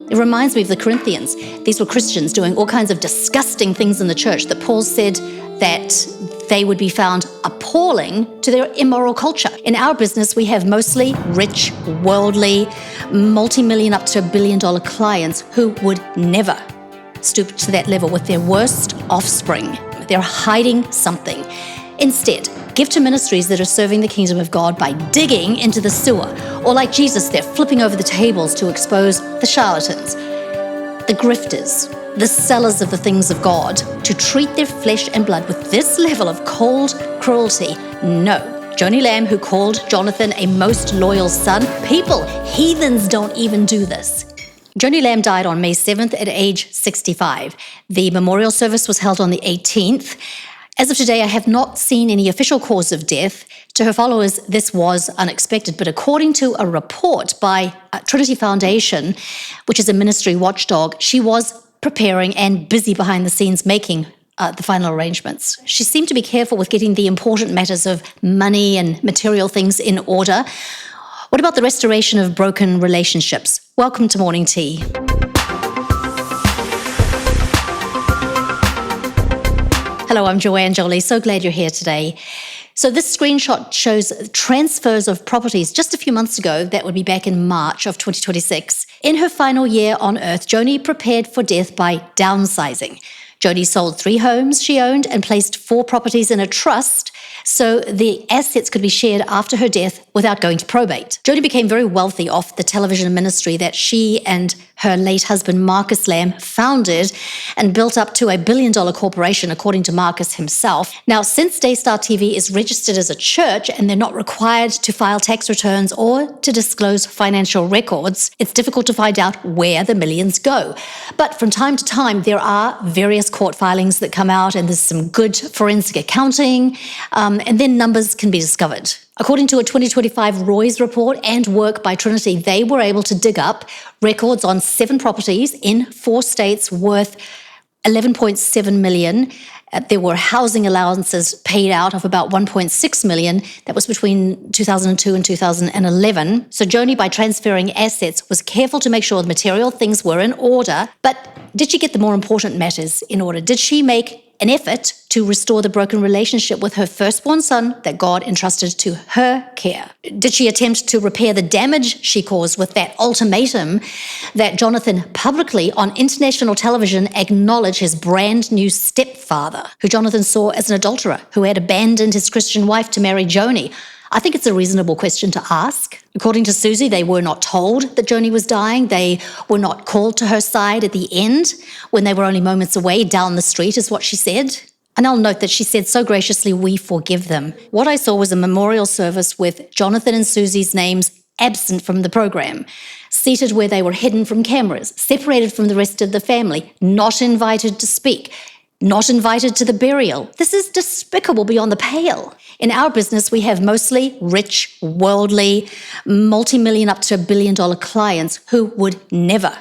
It reminds me of the Corinthians. These were Christians doing all kinds of disgusting things in the church that Paul said that they would be found appalling to their immoral culture. In our business, we have mostly rich, worldly, multi-million up to $1 billion clients who would never stoop to that level with their worst offspring. They're hiding something. Instead, give to ministries that are serving the kingdom of God by digging into the sewer. Or like Jesus, they're flipping over the tables to expose the charlatans, the grifters, the sellers of the things of God. To treat their flesh and blood with this level of cold cruelty, no. Joni Lamb, who called Jonathon a most loyal son, people, heathens don't even do this. Joni Lamb died on May 7th at age 65. The memorial service was held on the 18th. As of today, I have not seen any official cause of death. To her followers, this was unexpected, but according to a report by Trinity Foundation, which is a ministry watchdog, she was preparing and busy behind the scenes making the final arrangements. She seemed to be careful with getting the important matters of money and material things in order. What about the restoration of broken relationships? Welcome to Morning Tea. Hello, I'm Joanne, Jolie. So glad you're here today. So this screenshot shows transfers of properties just a few months ago. That would be back in March of 2026. In her final year on Earth, Joni prepared for death by downsizing. Joni sold 3 homes she owned and placed 4 properties in a trust so the assets could be shared after her death without going to probate. Joni became very wealthy off the television ministry that she and her late husband Marcus Lamb founded and built up to $1 billion corporation, according to Marcus himself. Now, since Daystar TV is registered as a church and they're not required to file tax returns or to disclose financial records, it's difficult to find out where the millions go. But from time to time, there are various court filings that come out, and there's some good forensic accounting, and then numbers can be discovered. According to a 2025 Roy's report and work by Trinity, they were able to dig up records on 7 properties in 4 states worth $11.7 million. There were housing allowances paid out of about $1.6 million. That was between 2002 and 2011. So Joni, by transferring assets, was careful to make sure the material things were in order. But did she get the more important matters in order? Did she make an effort to restore the broken relationship with her firstborn son that God entrusted to her care? Did she attempt to repair the damage she caused with that ultimatum that Jonathon publicly on international television acknowledged his brand new stepfather, who Jonathon saw as an adulterer, who had abandoned his Christian wife to marry Joni? I think it's a reasonable question to ask. According to Suzy, they were not told that Joni was dying. They were not called to her side at the end when they were only moments away down the street, is what she said. And I'll note that she said so graciously, "We forgive them." What I saw was a memorial service with Jonathon and Suzy's names absent from the program, seated where they were hidden from cameras, separated from the rest of the family, not invited to speak, not invited to the burial. This is despicable beyond the pale. In our business, we have mostly rich, worldly, multi-million up to $1 billion clients who would never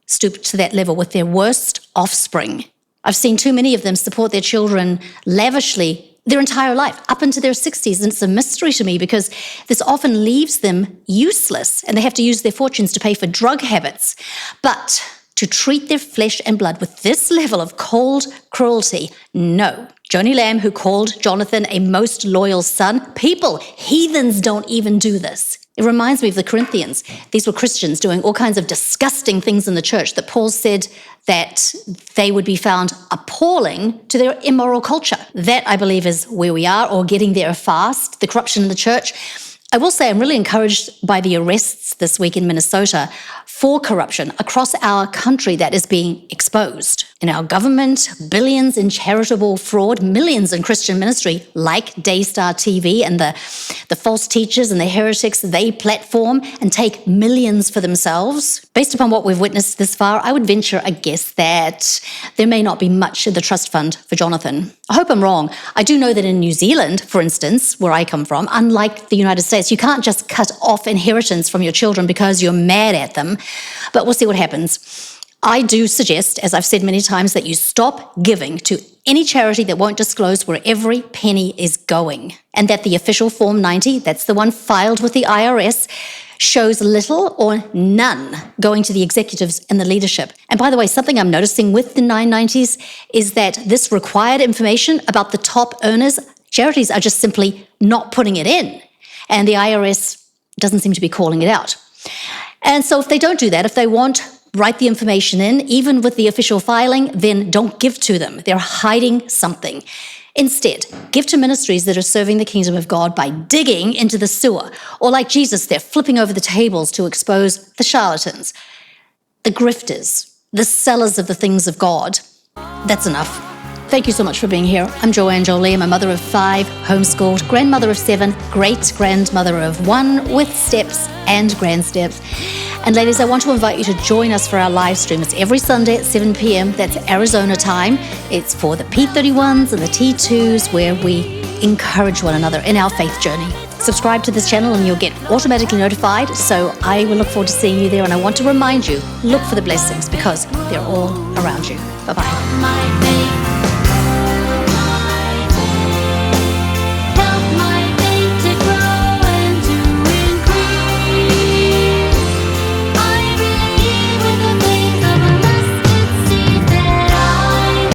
stoop to that level with their worst offspring. I've seen too many of them support their children lavishly their entire life, up into their 60s, and it's a mystery to me because this often leaves them useless and they have to use their fortunes to pay for drug habits. But to treat their flesh and blood with this level of cold cruelty, no. Joni Lamb, who called Jonathon a most loyal son, people, heathens don't even do this. It reminds me of the Corinthians. These were Christians doing all kinds of disgusting things in the church that Paul said that they would be found appalling to their immoral culture. That, I believe, is where we are, or getting there fast, the corruption in the church. I will say I'm really encouraged by the arrests this week in Minnesota for corruption across our country that is being exposed. In our government, billions in charitable fraud, millions in Christian ministry, like Daystar TV and the false teachers and the heretics they platform and take millions for themselves. Based upon what we've witnessed this far, I would venture a guess that there may not be much in the trust fund for Jonathon. I hope I'm wrong. I do know that in New Zealand, for instance, where I come from, unlike the United States, you can't just cut off inheritance from your children because you're mad at them. But we'll see what happens. I do suggest, as I've said many times, that you stop giving to any charity that won't disclose where every penny is going, and that the official Form 90, that's the one filed with the IRS, shows little or none going to the executives and the leadership. And by the way, something I'm noticing with the 990s is that this required information about the top earners, charities are just simply not putting it in. And the IRS doesn't seem to be calling it out. And so if they don't do that, if they won't write the information in, even with the official filing, then don't give to them. They're hiding something. Instead, give to ministries that are serving the kingdom of God by digging into the sewer. Or like Jesus, they're flipping over the tables to expose the charlatans, the grifters, the sellers of the things of God. That's enough. Thank you so much for being here. I'm Joanne JOLEE. I'm a mother of 5, homeschooled, grandmother of 7, great-grandmother of 1, with steps and grand steps. And ladies, I want to invite you to join us for our live stream. It's every Sunday at 7 p.m. That's Arizona time. It's for the P31s and the T2s, where we encourage one another in our faith journey. Subscribe to this channel and you'll get automatically notified. So I will look forward to seeing you there. And I want to remind you, look for the blessings because they're all around you. Bye-bye.